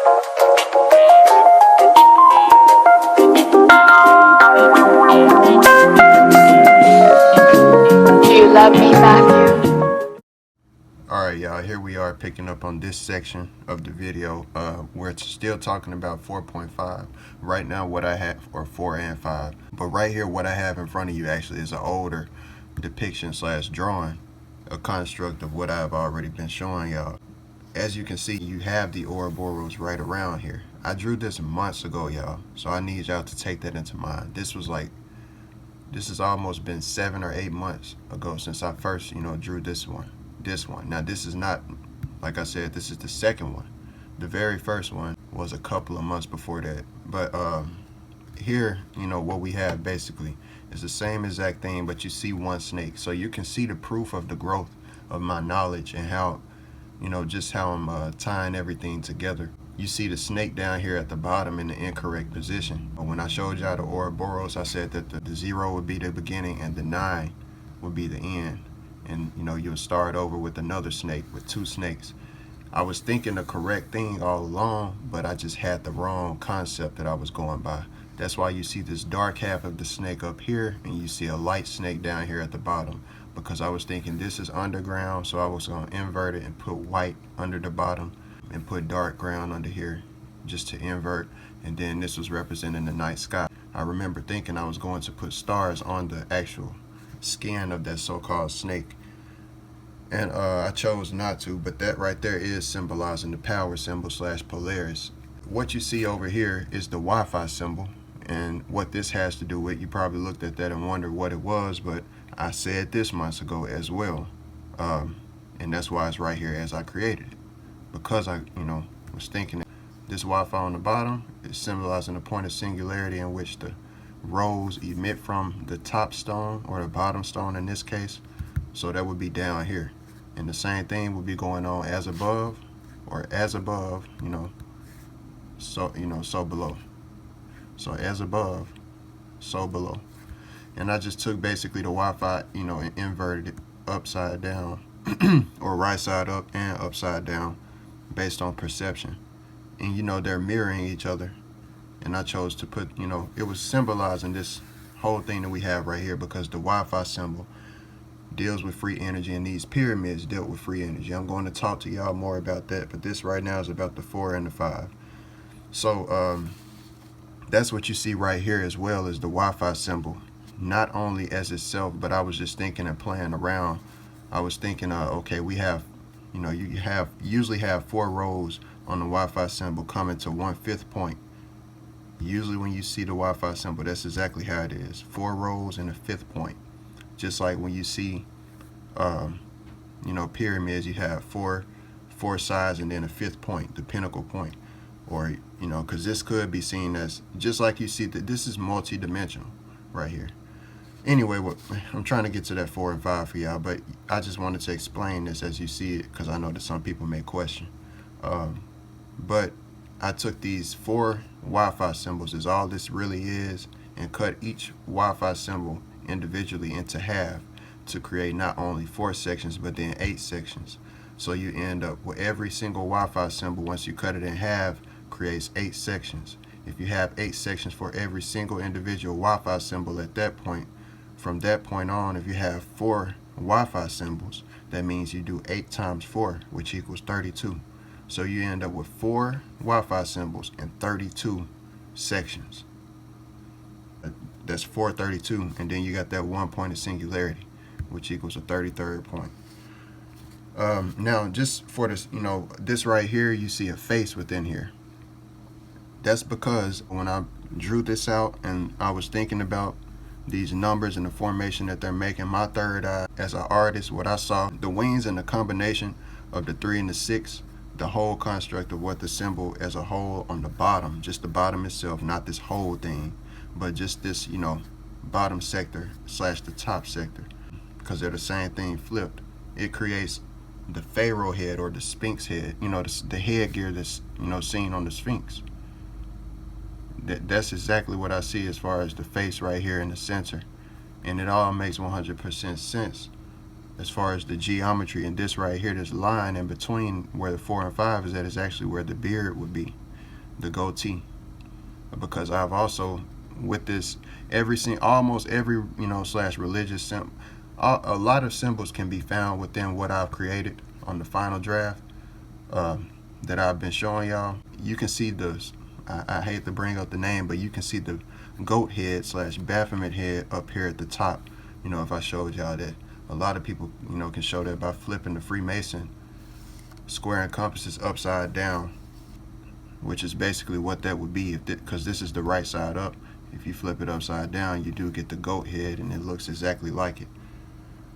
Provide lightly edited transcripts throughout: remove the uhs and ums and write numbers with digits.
Do you love me, Matthew? Alright, y'all, here we are picking up on this section of the video where it's still talking about 4.5. Right now what I have are 4 and 5. But right here what I have in front of you actually is an older depiction slash drawing, a construct of what I've already been showing y'all. As you can see, you have the Ouroboros right around here. I drew this months ago, y'all, so I need y'all to take that into mind. This has almost been 7 or 8 months ago since I first, drew this one. Now this is not, like I said, this is the second one. The very first one was a couple of months before that. But here, what we have basically is the same exact thing, but you see one snake. So you can see the proof of the growth of my knowledge and how, just how I'm tying everything together. You see the snake down here at the bottom in the incorrect position. When I showed y'all the Ouroboros, I said that the 0 would be the beginning and the 9 would be the end. And you'll start over with another snake, with 2 snakes. I was thinking the correct thing all along, but I just had the wrong concept that I was going by. That's why you see this dark half of the snake up here and you see a light snake down here at the bottom, because I was thinking this is underground, so I was going to invert it and put white under the bottom and put dark ground under here just to invert, and then this was representing the night sky. I remember thinking I was going to put stars on the actual skin of that so-called snake, and I chose not to, but that right there is symbolizing the power symbol slash Polaris. What you see over here is the Wi-Fi symbol, and what this has to do with, you probably looked at that and wondered what it was, but I said this months ago as well, and that's why it's right here as I created it, because I was thinking that this Wi-Fi on the bottom is symbolizing the point of singularity in which the rows emit from the top stone, or the bottom stone in this case. So that would be down here, and the same thing would be going on as above, or as above, so below. So as above, so below. And I just took basically the Wi-Fi, and inverted it upside down or right side up and upside down based on perception. And they're mirroring each other, and I chose to put, it was symbolizing this whole thing that we have right here, because the Wi-Fi symbol deals with free energy, and these pyramids dealt with free energy. I'm going to talk to y'all more about that, but this right now is about the 4 and the 5. So that's what you see right here, as well as the Wi-Fi symbol, not only as itself, but I was just thinking and playing around. I was thinking, okay, we have, you usually have 4 rows on the Wi-Fi symbol coming to 1/5 point. Usually when you see the Wi-Fi symbol, that's exactly how it is. 4 rows and a 5th point. Just like when you see, pyramids, you have four sides and then a 5th point, the pinnacle point. Or, because this could be seen as, just like you see that this is multi-dimensional right here. Anyway, I'm trying to get to that 4 and 5 for y'all, but I just wanted to explain this as you see it, because I know that some people may question. But I took these 4 Wi-Fi symbols, is all this really is, and cut each Wi-Fi symbol individually into half to create not only 4 sections, but then 8 sections. So you end up with every single Wi-Fi symbol, once you cut it in half, creates 8 sections. If you have 8 sections for every single individual Wi-Fi symbol at that point, from that point on, if you have 4 Wi-Fi symbols, that means you do 8 times 4, which equals 32. So you end up with 4 Wi-Fi symbols and 32 sections. That's 432, and then you got that 1 point of singularity, which equals a 33rd point. Now, just for this, this right here, you see a face within here. That's because when I drew this out and I was thinking about these numbers and the formation that they're making, my third eye as an artist, what I saw, the wings and the combination of the 3 and the 6, the whole construct of what the symbol as a whole on the bottom, just the bottom itself, not this whole thing, but just this, bottom sector slash the top sector, because they're the same thing flipped. It creates the pharaoh head, or the sphinx head, the headgear that's, seen on the sphinx. That's exactly what I see as far as the face right here in the center. And it all makes 100% sense as far as the geometry. And this right here, this line in between where the 4 and 5 is at, is actually where the beard would be. the goatee, because I've also, with this, almost every, slash religious symbol, a lot of symbols can be found within what I've created on the final draft that I've been showing y'all. You can see I hate to bring up the name, but you can see the goat head slash Baphomet head up here at the top. If I showed y'all that, a lot of people, can show that by flipping the Freemason square and compasses upside down, which is basically what that would be, because this is the right side up. If you flip it upside down, you do get the goat head, and it looks exactly like it.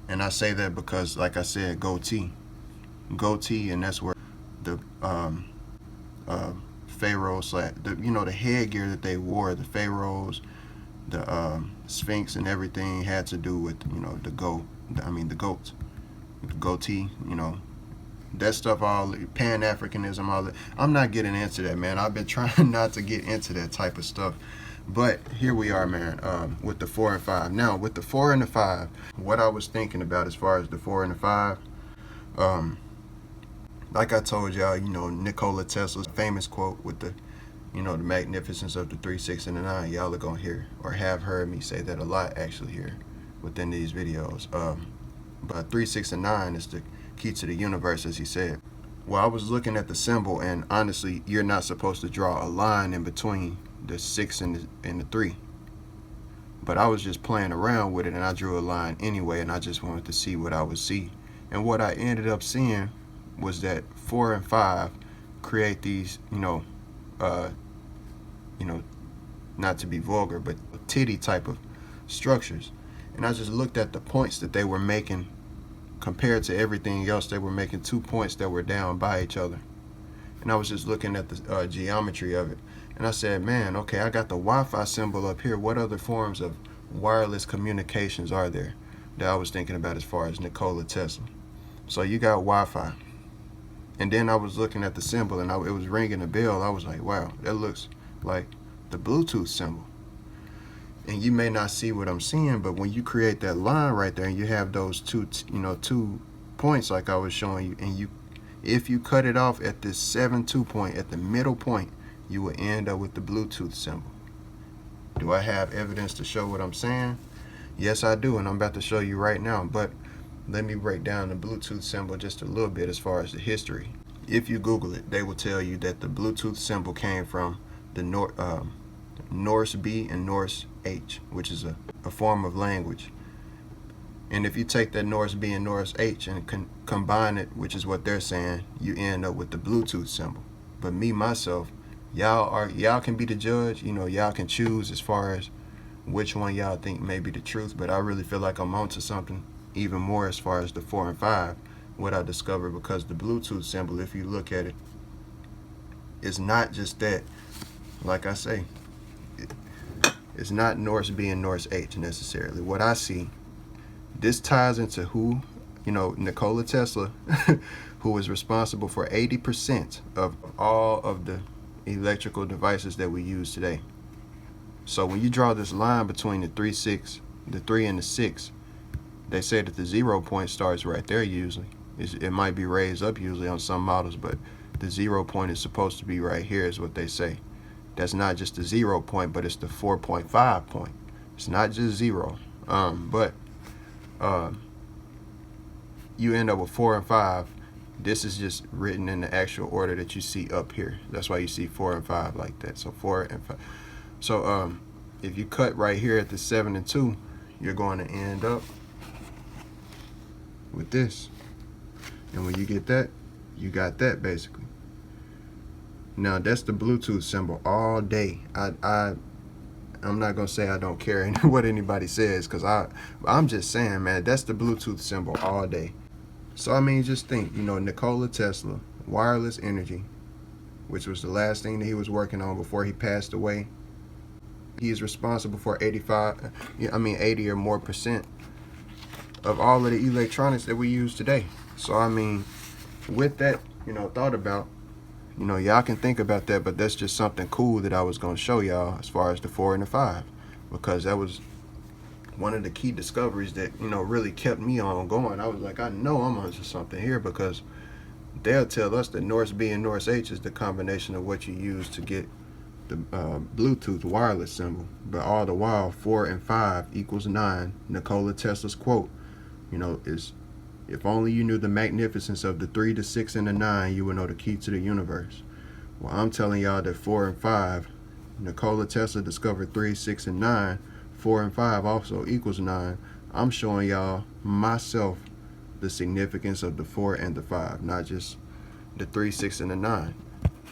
And I say that because, like I said, goatee, and that's where the pharaoh slash the headgear that they wore, the pharaohs, the sphinx, and everything had to do with the goats, the goatee, that stuff, all Pan-Africanism, all that. I'm not getting into that, man. I've been trying not to get into that type of stuff. But here we are, man, with the 4 and 5. Now, with the 4 and the 5, what I was thinking about as far as the 4 and the 5, like I told y'all, Nikola Tesla's famous quote with the, the magnificence of the 3, 6, and the 9. Y'all are gonna hear or have heard me say that a lot, actually, here within these videos. But 3, 6, and 9 is the key to the universe, as he said. Well, I was looking at the symbol, and honestly, you're not supposed to draw a line in between the 6 and the 3. But I was just playing around with it, and I drew a line anyway, and I just wanted to see what I would see. And what I ended up seeing was that 4 and 5 create these, not to be vulgar, but titty type of structures. And I just looked at the points that they were making compared to everything else. They were making 2 points that were down by each other. And I was just looking at the geometry of it. And I said, man, okay, I got the Wi-Fi symbol up here. What other forms of wireless communications are there that I was thinking about as far as Nikola Tesla? So you got Wi-Fi. And then I was looking at the symbol, and it was ringing a bell. I was like, wow, that looks like the Bluetooth symbol. And you may not see what I'm seeing, but when you create that line right there, and you have those two points like I was showing you, and if you cut it off at this 7-2 point, at the middle point, you will end up with the Bluetooth symbol. Do I have evidence to show what I'm saying? Yes, I do, and I'm about to show you right now. But let me break down the Bluetooth symbol just a little bit as far as the history. If you Google it, they will tell you that the Bluetooth symbol came from the Norse B and Norse H, which is a form of language. And if you take that Norse B and Norse H and combine it, which is what they're saying, you end up with the Bluetooth symbol. But me, myself, y'all can be the judge. Y'all can choose as far as which one y'all think may be the truth. But I really feel like I'm onto something even more as far as the 4 and 5, what I discovered, because the Bluetooth symbol, if you look at it, it's not just that. Like I say, it's not Norse B and Norse H necessarily. What I see, this ties into who, Nikola Tesla, who is responsible for 80% of all of the electrical devices that we use today. So when you draw this line between the 3 and the 6, they say that the 0 point starts right there usually. It might be raised up usually on some models, but the 0 point is supposed to be right here is what they say. That's not just the 0 point, but it's the 4.5 point. It's not just 0. But you end up with 4 and 5. This is just written in the actual order that you see up here. That's why you see 4 and 5 like that. So 4 and 5. So if you cut right here at the 7 and 2, you're going to end up with this. And when you get that, you got that basically. Now that's the Bluetooth symbol all day. I'm not gonna say I don't care what anybody says, because I'm just saying, man, that's the Bluetooth symbol all day. So I mean, just think, Nikola Tesla, wireless energy, which was the last thing that he was working on before he passed away. He is responsible for 80 or more percent of all of the electronics that we use today. So I mean, with that, thought about, y'all can think about that, but that's just something cool that I was going to show y'all as far as the 4 and the 5, because that was one of the key discoveries that, really kept me on going. I was like, I know I'm onto something here, because they'll tell us that North B and North H is the combination of what you use to get the Bluetooth wireless symbol. But all the while, 4 and 5 equals 9. Nikola Tesla's quote, is, if only you knew the magnificence of the 3, the 6, and the 9, you would know the key to the universe. Well, I'm telling y'all that 4 and 5, Nikola Tesla discovered 3, 6, and 9. 4 and 5 also equals 9. I'm showing y'all, myself, the significance of the 4 and the 5, not just the 3, 6, and the 9.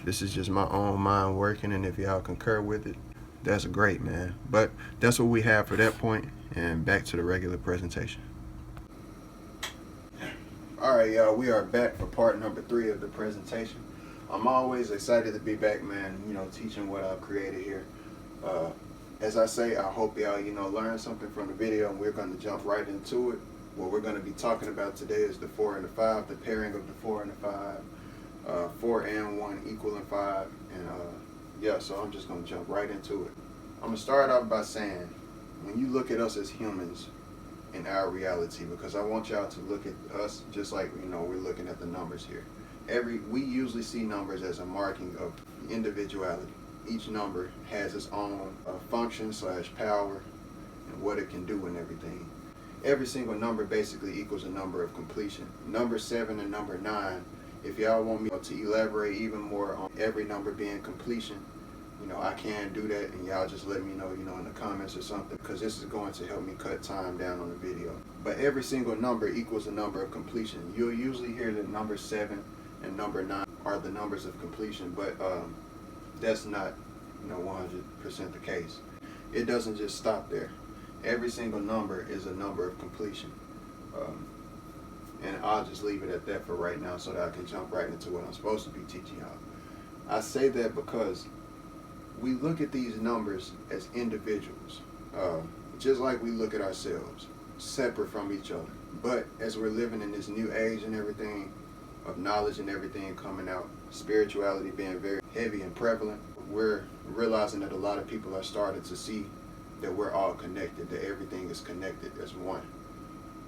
This is just my own mind working, and if y'all concur with it, that's great, man. But that's what we have for that point, and back to the regular presentation. Alright, y'all, we are back for part number 3 of the presentation. I'm always excited to be back, man, teaching what I've created here. As I say, I hope y'all, learn something from the video, and we're going to jump right into it. What we're going to be talking about today is the 4 and the 5, the pairing of the 4 and the 5. 4 and 1 equaling 5, and yeah, so I'm just going to jump right into it. I'm going to start off by saying, when you look at us as humans in our reality, because I want y'all to look at us just like, we're looking at the numbers here. We usually see numbers as a marking of individuality. Each number has its own function / power and what it can do and everything. Every single number basically equals a number of completion. Number 7 and number 9, if y'all want me to elaborate even more on every number being completion, I can do that, and y'all just let me know, in the comments or something, because this is going to help me cut time down on the video. But every single number equals a number of completion. You'll usually hear that number 7 and number 9 are the numbers of completion, but that's not, 100% the case. It doesn't just stop there. Every single number is a number of completion. And I'll just leave it at that for right now so that I can jump right into what I'm supposed to be teaching y'all. I say that because we look at these numbers as individuals, just like we look at ourselves, separate from each other. But as we're living in this new age and everything, of knowledge and everything coming out, spirituality being very heavy and prevalent, we're realizing that a lot of people are starting to see that we're all connected, that everything is connected as one.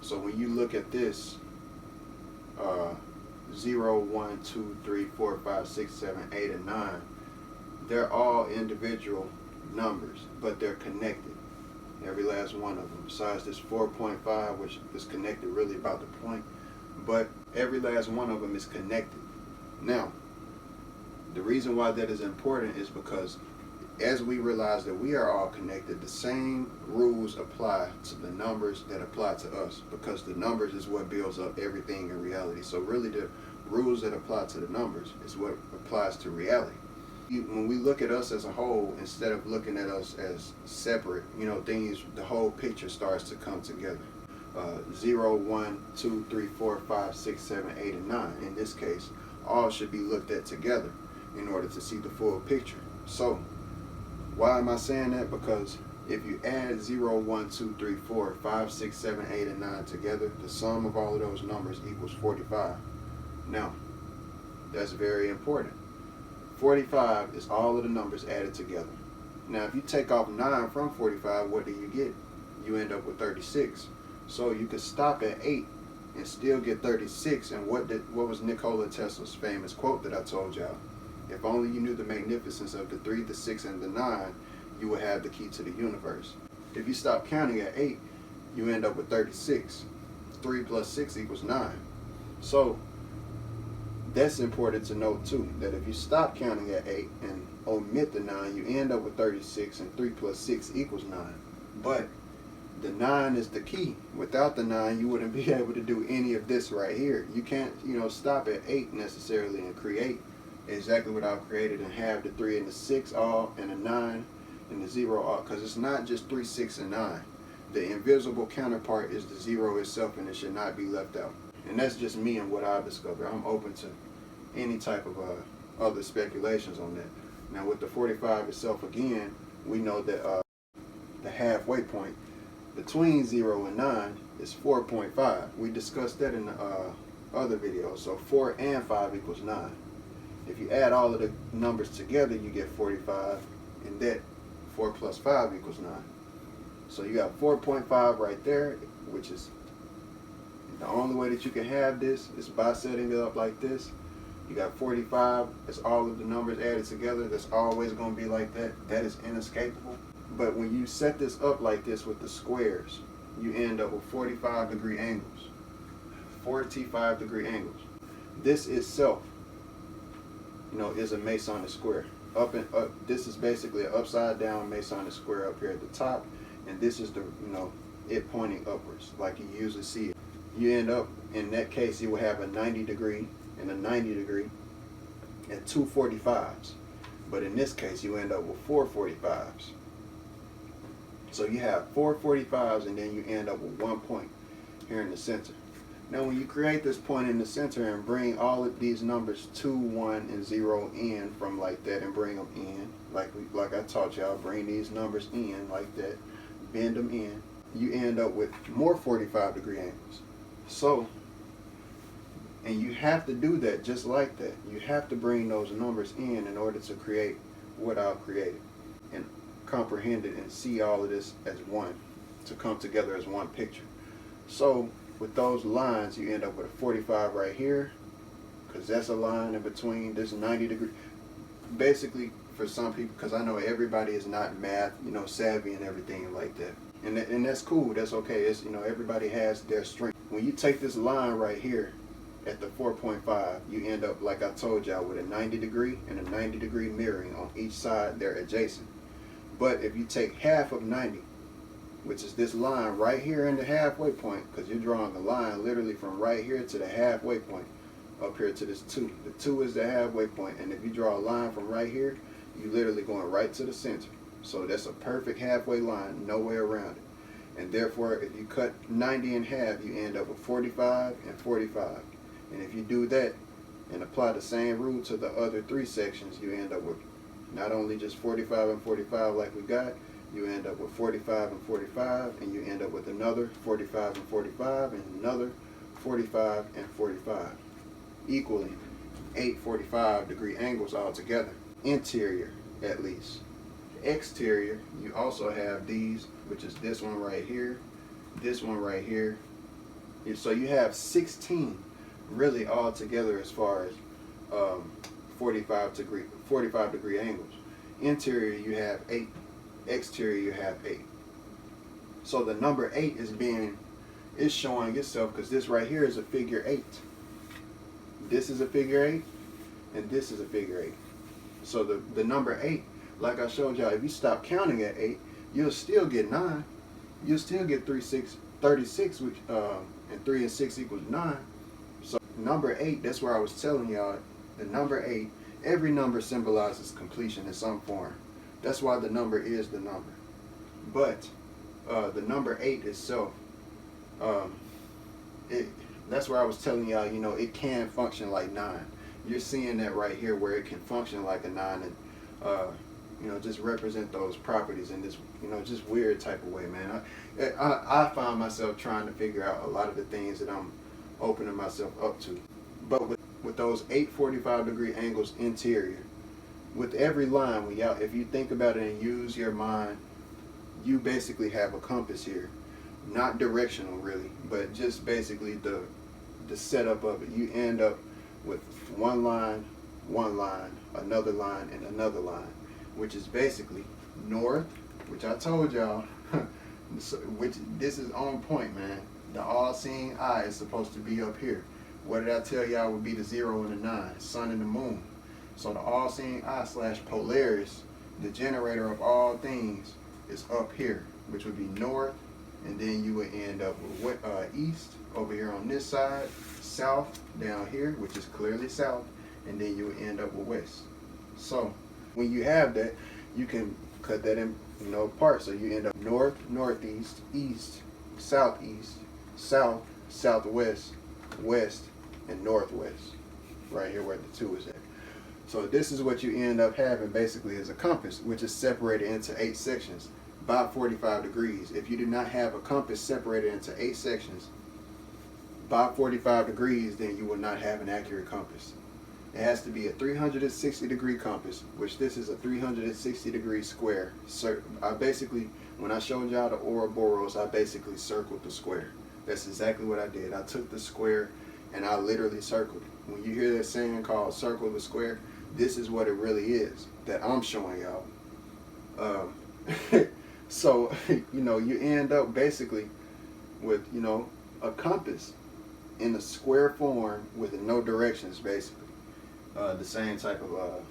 So when you look at this, 0, 1, 2, 3, 4, 5, 6, 7, 8, and 9, they're all individual numbers, but they're connected. Every last one of them, besides this 4.5, which is connected really about the point, but every last one of them is connected. Now, the reason why that is important is because as we realize that we are all connected, the same rules apply to the numbers that apply to us, because the numbers is what builds up everything in reality. So really the rules that apply to the numbers is what applies to reality. When we look at us as a whole, instead of looking at us as separate, the whole picture starts to come together. 0, 1, 2, 3, 4, 5, 6, 7, 8, and 9. In this case, all should be looked at together in order to see the full picture. So, why am I saying that? Because if you add 0, 1, 2, 3, 4, 5, 6, 7, 8, and 9 together, the sum of all of those numbers equals 45. Now, that's very important. 45 is all of the numbers added together. Now, if you take off 9 from 45, what do you get? You end up with 36. So you could stop at 8 and still get 36. And what was Nikola Tesla's famous quote that I told y'all? If only you knew the magnificence of the 3, the 6, and the 9, you would have the key to the universe. If you stop counting at 8, you end up with 36. 3 plus 6 equals 9. So that's important to note too, that if you stop counting at 8 and omit the 9, you end up with 36, and 3 plus 6 equals 9. But the 9 is the key. Without the 9, you wouldn't be able to do any of this right here. You can't, stop at 8 necessarily and create exactly what I've created and have the 3 and the 6 all, and the 9 and the 0 all, because it's not just 3, 6, and 9. The invisible counterpart is the 0 itself, and it should not be left out. And that's just me and what I've discovered. I'm open to any type of other speculations on that. Now with the 45 itself, again, we know that the halfway point between 0 and 9 is 4.5. We discussed that in the other video. So 4 and 5 equals 9. If you add all of the numbers together, you get 45, and that 4 plus 5 equals 9. So you got 4.5 right there, which is the only way that you can have this is by setting it up like this. You got 45, it's all of the numbers added together. That's always going to be like that. That is inescapable. But when you set this up like this with the squares, you end up with 45-degree angles. 45-degree angles. This itself, is a Masonic square. Up and up. This is basically an upside down Masonic square up here at the top, and this is the it pointing upwards like you usually see it. You end up, in that case, you will have a 90-degree and a 90-degree and two 45s. But in this case, you end up with four 45s. So you have four 45s, and then you end up with 1 point here in the center. Now when you create this point in the center and bring all of these numbers 2, 1, and 0 in from like that, and bring them in like I taught y'all, bring these numbers in like that, bend them in, you end up with more 45-degree angles. So, and you have to do that just like that. You have to bring those numbers in order to create what I've created and comprehend it and see all of this as one, to come together as one picture. So with those lines, you end up with a 45 right here, because that's a line in between this 90-degree. Basically, for some people, because I know everybody is not math, savvy and everything like that. And that's cool, that's okay. It's, everybody has their strength. When you take this line right here at the 4.5, you end up, like I told y'all, with a 90-degree and a 90-degree mirroring on each side. They're adjacent. But if you take half of 90, which is this line right here in the halfway point, because you're drawing a line literally from right here to the halfway point, up here to this 2. The 2 is the halfway point, and if you draw a line from right here, you're literally going right to the center. So that's a perfect halfway line, no way around it. And therefore, if you cut 90 in half, you end up with 45 and 45. And if you do that and apply the same rule to the other 3 sections, you end up with not only just 45 and 45 like we got, you end up with 45 and 45, and you end up with another 45 and 45, and another 45 and 45, equaling 8 45-degree angles altogether, interior at least. Exterior, you also have these, which is this one right here, this one right here. So you have 16 really all together as far as 45-degree angles. Interior, you have 8. Exterior, you have 8. So the number 8 is showing itself, because this right here is a figure 8. This is a figure 8, and this is a figure 8. So the number 8, like I showed y'all, if you stop counting at 8, you'll still get 9. You'll still get 36, which and 3 and 6 equals 9. So number 8, that's where I was telling y'all, the number 8, every number symbolizes completion in some form. That's why the number is the number. But the number 8 itself, that's where I was telling y'all, it can function like 9. You're seeing that right here, where it can function like a 9, and just represent those properties in this, just weird type of way, man. I find myself trying to figure out a lot of the things that I'm opening myself up to. But with those 8 45-degree angles interior, with every line, if you think about it and use your mind, you basically have a compass here. Not directional really, but just basically the setup of it. You end up with one line, another line, and another line, which is basically north, which I told y'all, which this is on point, man. The all-seeing eye is supposed to be up here. What did I tell y'all would be the 0 and the 9? Sun and the moon. So the all-seeing eye / Polaris, the generator of all things, is up here, which would be north, and then you would end up with east over here on this side, south down here, which is clearly south, and then you would end up with west. So when you have that, you can cut that in apart. So you end up north, northeast, east, southeast, south, southwest, west, and northwest, right here where the 2 is at. So this is what you end up having basically as a compass, which is separated into 8 sections by 45 degrees. If you do not have a compass separated into 8 sections by 45 degrees, then you will not have an accurate compass. It has to be a 360-degree compass, which this is a 360-degree square. I basically, when I showed y'all the Ouroboros, I basically circled the square. That's exactly what I did. I took the square and I literally circled it. When you hear that saying called circle the square, this is what it really is that I'm showing y'all. So, you end up basically with, a compass in a square form with no directions, basically. The same type of,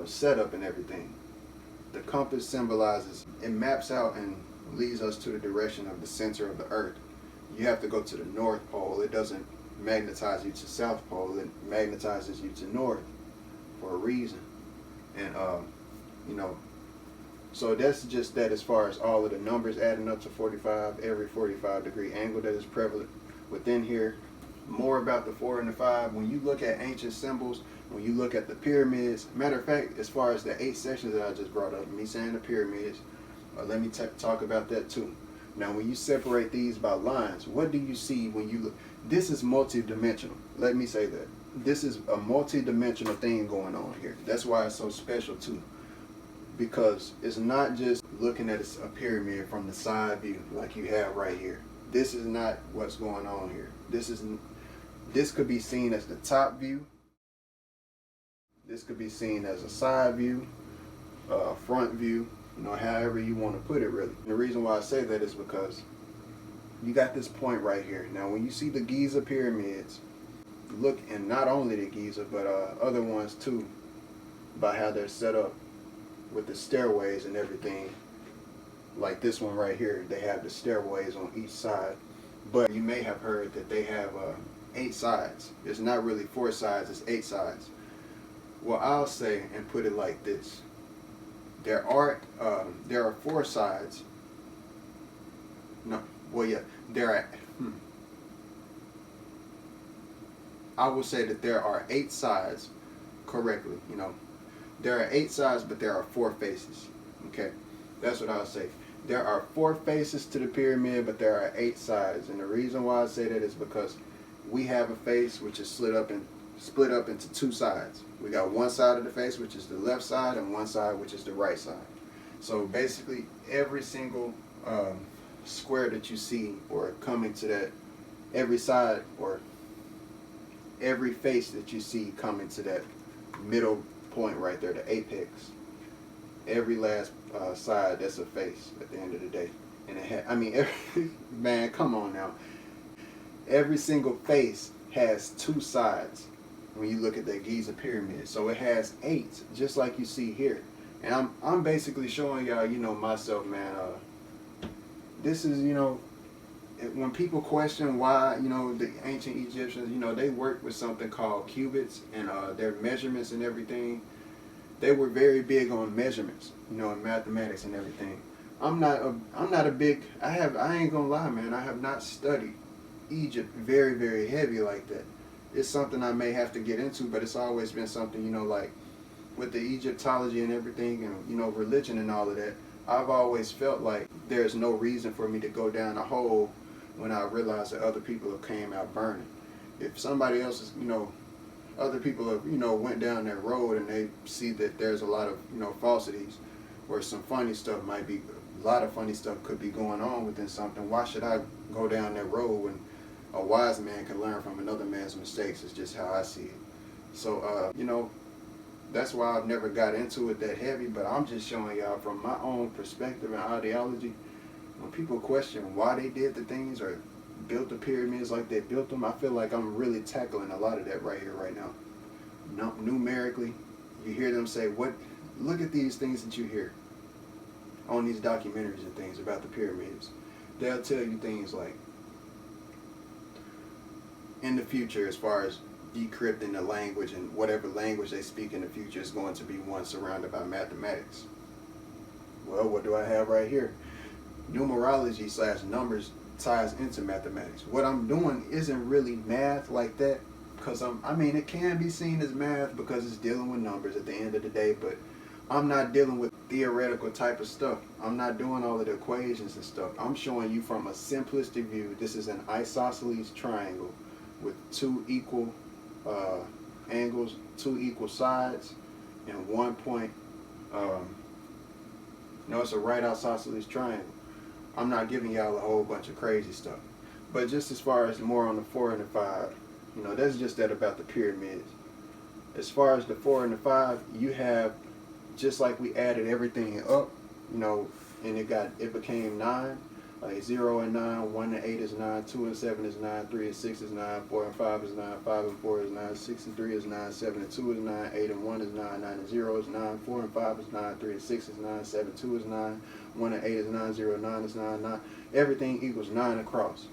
setup and everything. The compass symbolizes, it maps out and leads us to the direction of the center of the earth. You have to go to the North Pole. It doesn't magnetize you to South Pole. It magnetizes you to North for a reason. And, so that's just that as far as all of the numbers adding up to 45, every 45-degree angle that is prevalent within here. More about the 4 and the 5. When you look at ancient symbols, when you look at the pyramids, matter of fact, as far as the 8 sections that I just brought up, me saying the pyramids, let me talk about that too. Now, when you separate these by lines, what do you see when you look? This is multi-dimensional. Let me say that. This is a multi-dimensional thing going on here. That's why it's so special too. Because it's not just looking at a pyramid from the side view like you have right here. This is not what's going on here. This could be seen as the top view. This could be seen as a side view, front view, however you want to put it really. And the reason why I say that is because you got this point right here. Now when you see the Giza pyramids, look, and not only the Giza, but other ones too, by how they're set up with the stairways and everything. Like this one right here, they have the stairways on each side. But you may have heard that they have 8 sides. It's not really 4 sides, it's 8 sides. Well, I'll say and put it like this. There are 4 sides. No, well, yeah, there are. I will say that there are 8 sides correctly. There are 8 sides, but there are 4 faces. Okay, that's what I'll say. There are 4 faces to the pyramid, but there are 8 sides. And the reason why I say that is because we have a face which is split up into 2 sides. We got one side of the face, which is the left side, and one side, which is the right side. So basically, every single square that you see, or coming to that, every side, or every face that you see coming to that middle point right there, the apex, every last side, that's a face at the end of the day. And man, come on now. Every single face has 2 sides when you look at that Giza pyramid. So it has 8, just like you see here. And I'm basically showing y'all, myself, man. This is, when people question why, the ancient Egyptians, they worked with something called cubits and their measurements and everything. They were very big on measurements, and mathematics and everything. I'm not a big. I ain't gonna lie, man. I have not studied Egypt very, very heavy like that. It's something I may have to get into, but it's always been something, like with the Egyptology and everything, and religion and all of that. I've always felt like there's no reason for me to go down a hole when I realize that other people have came out burning. If somebody else is, other people have, went down that road and they see that there's a lot of, falsities, or some funny stuff might be, a lot of funny stuff could be going on within something. Why should I go down that road when a wise man can learn from another man's mistakes? Is just how I see it. So, that's why I've never got into it that heavy, but I'm just showing y'all from my own perspective and ideology. When people question why they did the things or built the pyramids like they built them, I feel like I'm really tackling a lot of that right here, right now. Numerically, you hear them say, look at these things that you hear on these documentaries and things about the pyramids. They'll tell you things like, in the future, as far as decrypting the language, and whatever language they speak in the future is going to be one surrounded by mathematics. Well, what do I have right here? Numerology / numbers ties into mathematics. What I'm doing isn't really math like that, because it can be seen as math because it's dealing with numbers at the end of the day, but I'm not dealing with theoretical type of stuff. I'm not doing all of the equations and stuff. I'm showing you from a simplistic view. This is an isosceles triangle with 2 equal angles, 2 equal sides, and 1 point. It's a right isosceles triangle. I'm not giving y'all a whole bunch of crazy stuff, but just as far as more on the 4 and the 5, That's just that about the pyramids. As far as the 4 and the 5, you have, just like we added everything up, and it became 9. Like 0 and 9, 1 and 8 is 9, 2 and 7 is 9, 3 and 6 is 9, 4 and 5 is 9, 5 and 4 is 9, 6 and 3 is 9, 7 and 2 is 9, 8 and 1 is 9, 9 and 0 is 9, 4 and 5 is 9, 3 and 6 is 9, 7 and 2 is 9, 1 and 8 is 9, 0 and 9 is 9, 9. Everything equals 9 across.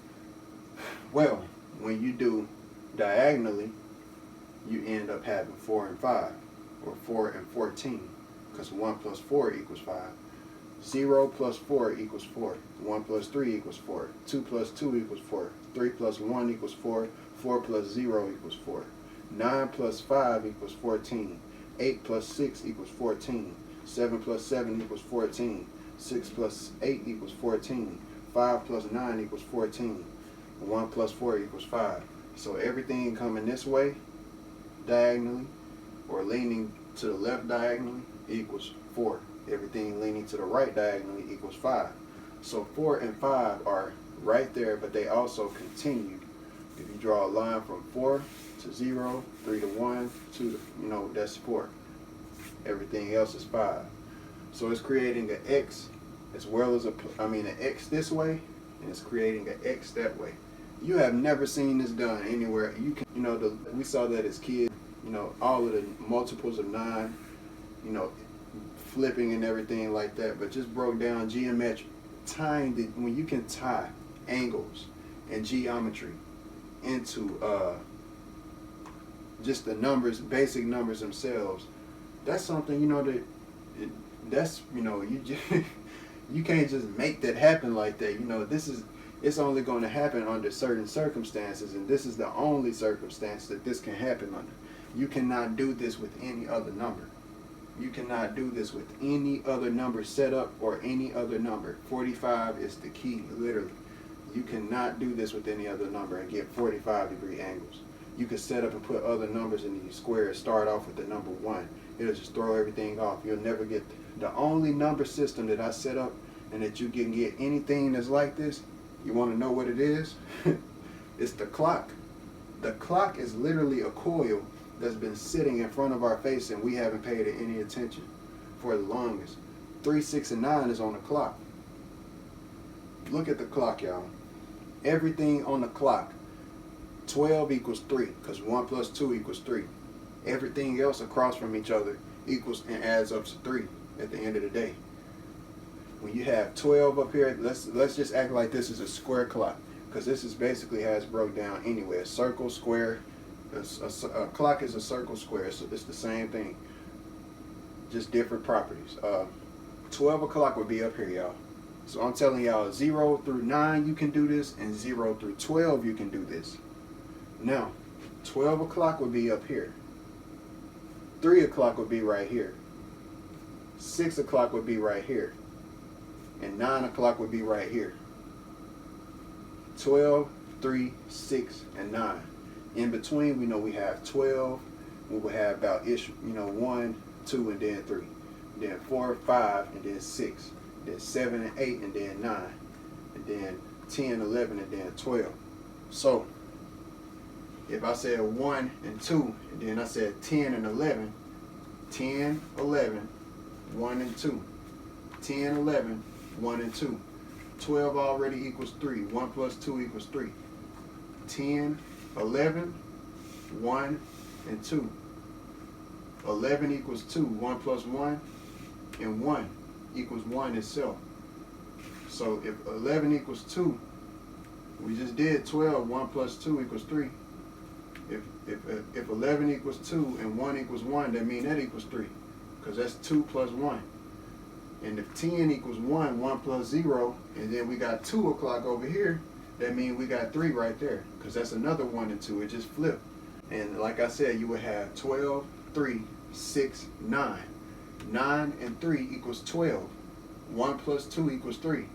Well, when you do diagonally, you end up having 4 and 5, or 4 and 14, because 1 plus 4 equals 5. 0 plus 4 equals 4. 1 plus 3 equals 4. 2 plus 2 equals 4. 3 plus 1 equals 4. 4 plus 0 equals 4. 9 plus 5 equals 14. 8 plus 6 equals 14. 7 plus 7 equals 14. 6 plus 8 equals 14. 5 plus 9 equals 14. 1 plus 4 equals 5. So everything coming this way diagonally, or leaning to the left diagonally, equals 4. Everything leaning to the right diagonally equals 5. So 4 and 5 are right there, but they also continue. If you draw a line from 4 to 0, 3 to 1, 2 to, that's 4. Everything else is 5. So it's creating an X as well as an X this way, and it's creating an X that way. You have never seen this done anywhere. You can, we saw that as kids, all of the multiples of 9, flipping and everything like that, but just broke down geometry, when you can tie angles and geometry into just the numbers, basic numbers themselves. That's something, you can't just make that happen like that. It's only going to happen under certain circumstances, and this is the only circumstance that this can happen under. You cannot do this with any other number. You cannot do this with any other number set up or any other number. 45 is the key, literally. You cannot do this with any other number and get 45-degree angles. You can set up and put other numbers in these squares, start off with the number 1. It'll just throw everything off. You'll never get the only number system that I set up and that you can get anything that's like this. You want to know what it is? It's the clock. The clock is literally a coil that's been sitting in front of our face, and we haven't paid it any attention for the longest. 3, 6, and 9 is on the clock. Look at the clock, y'all. Everything on the clock. 12 equals 3, because 1 plus 2 equals 3. Everything else across from each other equals and adds up to 3 at the end of the day. When you have 12 up here, let's just act like this is a square clock, because this is basically how it's broke down anyway. A circle, square. A clock is a circle, square, so it's the same thing, just different properties. 12 o'clock would be up here, y'all. So I'm telling y'all, 0 through 9 you can do this, and 0 through 12 you can do this. Now, 12 o'clock would be up here. 3 o'clock would be right here. 6 o'clock would be right here. And 9 o'clock would be right here. 12, 3, 6, and 9. In between, we know we have 12. We will have about 1, 2, and then 3. Then 4, 5, and then 6. Then 7 and 8, and then 9. And then 10, 11, and then 12. So, if I said 1 and 2, and then I said 10 and 11, 10, 11, 1 and 2. 10, 11, 1 and 2. 12 already equals 3. 1 plus 2 equals 3. 10, 11, 1, and 2. 11 equals 2. 1 plus 1, and 1 equals 1 itself. So if 11 equals 2, we just did 12. 1 plus 2 equals 3. If 11 equals 2 and 1 equals 1, that means that equals 3, because that's 2 plus 1. And if 10 equals 1, 1 plus 0, and then we got 2 o'clock over here, that means we got 3 right there, because that's another 1 and 2. It just flipped. And like I said, you would have 12, 3, 6, 9. 9 and 3 equals 12. 1 plus 2 equals 3.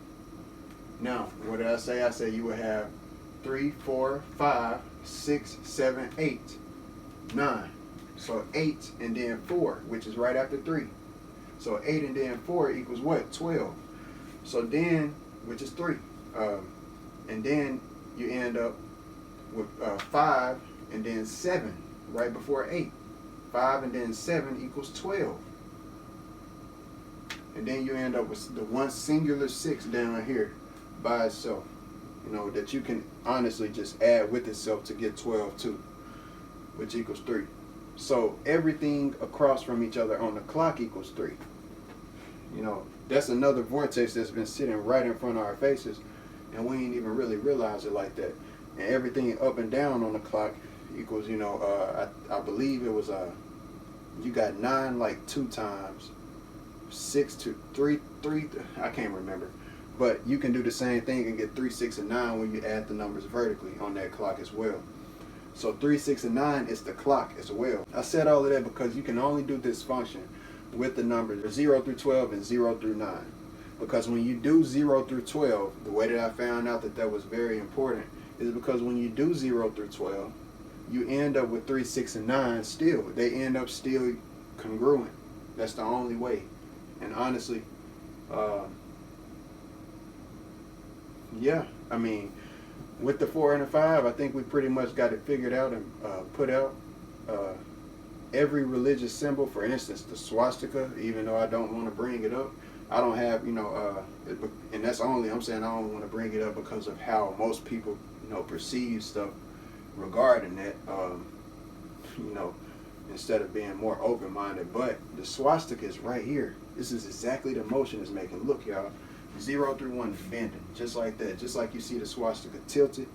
Now, what did I say? I said you would have 3, 4, 5, 6, 7, 8, 9. So 8 and then 4, which is right after 3. So 8 and then 4 equals what? 12. So then, which is 3. And then you end up with 5 and then 7 right before 8. 5 and then 7 equals 12. And then you end up with the one singular 6 down here by itself. You know, that you can honestly just add with itself to get 12 too, which equals 3. So everything across from each other on the clock equals 3. You know, that's another vortex that's been sitting right in front of our faces, and we ain't even really realize it like that. And everything up and down on the clock equals, you know, I believe it was you got 9 like 2 times, 6 to 3, I can't remember. But you can do the same thing and get 3, 6, and 9 when you add the numbers vertically on that clock as well. So 3, 6, and 9 is the clock as well. I said all of that because you can only do this function with the numbers 0 through 12 and 0 through 9. Because when you do 0 through 12, the way that I found out that that was very important is because when you do 0 through 12, you end up with 3, 6, and 9 still. They end up still congruent. That's the only way. And honestly, yeah, I mean, with the 4 and the 5, I think we pretty much got it figured out and put out. Every religious symbol, for instance, the swastika, even though I don't want to bring it up, I don't have, you know, and that's only, I'm saying I don't want to bring it up because of how most people, you know, perceive stuff regarding that, you know, instead of being more open-minded. But the swastika is right here. This is exactly the motion it's making. Look, y'all. 0 through 1 is bending, just like that. Just like you see the swastika tilted,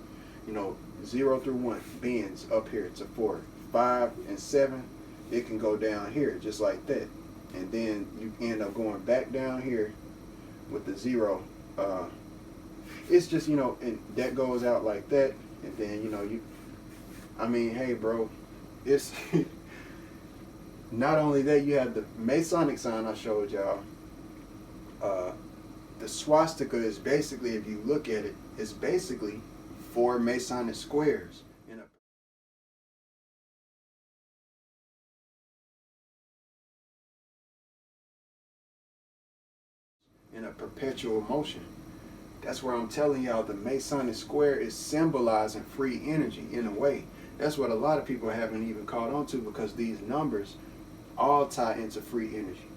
you know, 0 through 1 bends up here to 4. 5 and 7, it can go down here, just like that. And then you end up going back down here with the 0. It's just, you know, and that goes out like that. And then, you know, I mean, hey, bro, it's not only that, you have the Masonic sign I showed y'all. The swastika is basically, if you look at it, it's basically 4 Masonic squares in a perpetual motion. That's where I'm telling y'all the Masonic square is symbolizing free energy in a way. That's what a lot of people haven't even caught on to, because these numbers all tie into free energy.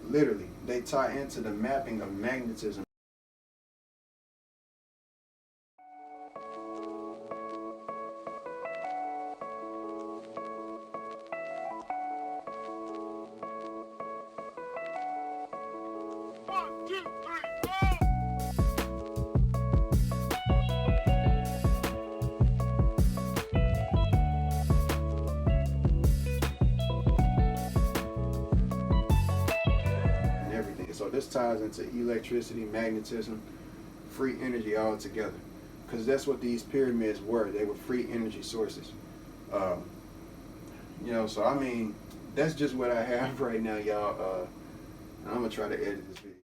Literally, they tie into the mapping of magnetism. So this ties into electricity, magnetism, free energy all together. Because that's what these pyramids were. They were free energy sources. You know, so I mean, that's just what I have right now, y'all. I'm going to try to edit this video.